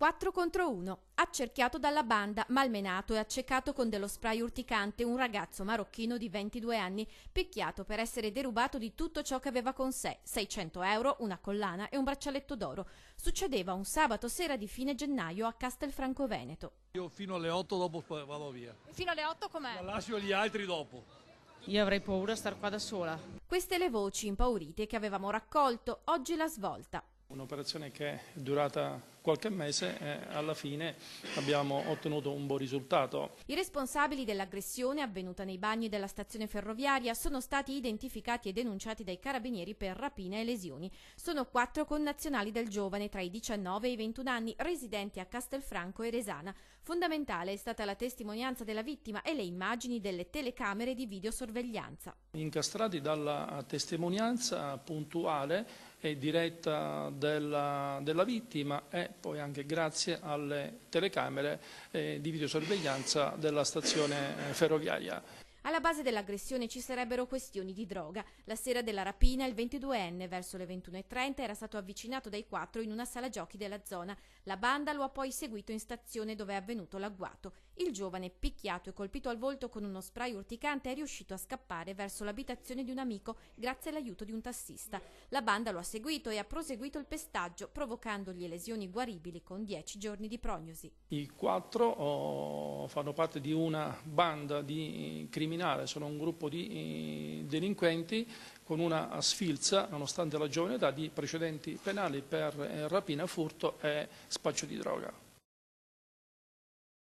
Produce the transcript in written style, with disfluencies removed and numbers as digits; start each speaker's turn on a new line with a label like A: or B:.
A: 4 contro 1. Accerchiato dalla banda, malmenato e accecato con dello spray urticante un ragazzo marocchino di 22 anni, picchiato per essere derubato di tutto ciò che aveva con sé, 600 euro, una collana e un braccialetto d'oro. Succedeva un sabato sera di fine gennaio a Castelfranco Veneto.
B: Io fino alle 8 dopo vado via.
C: Fino alle 8 com'è?
B: La lascio agli altri dopo.
D: Io avrei paura a star qua da sola.
A: Queste le voci impaurite che avevamo raccolto, oggi la svolta.
E: Un'operazione che è durata qualche mese e alla fine abbiamo ottenuto un buon risultato.
A: I responsabili dell'aggressione avvenuta nei bagni della stazione ferroviaria sono stati identificati e denunciati dai carabinieri per rapina e lesioni. Sono 4 connazionali del giovane tra i 19 e i 21 anni, residenti a Castelfranco e Resana. Fondamentale è stata la testimonianza della vittima e le immagini delle telecamere di videosorveglianza.
E: Incastrati dalla testimonianza puntuale e diretta della vittima e poi anche grazie alle telecamere di videosorveglianza della stazione ferroviaria.
A: Alla base dell'aggressione ci sarebbero questioni di droga. La sera della rapina il 22enne, verso le 21:30, era stato avvicinato dai 4 in una sala giochi della zona. La banda lo ha poi seguito in stazione dove è avvenuto l'agguato. Il giovane, picchiato e colpito al volto con uno spray urticante, è riuscito a scappare verso l'abitazione di un amico grazie all'aiuto di un tassista. La banda lo ha seguito e ha proseguito il pestaggio, provocandogli lesioni guaribili con 10 giorni di prognosi.
E: I 4 fanno parte di una banda di criminali, sono un gruppo di delinquenti con una sfilza, nonostante la giovane età, di precedenti penali per rapina, furto e spaccio di droga.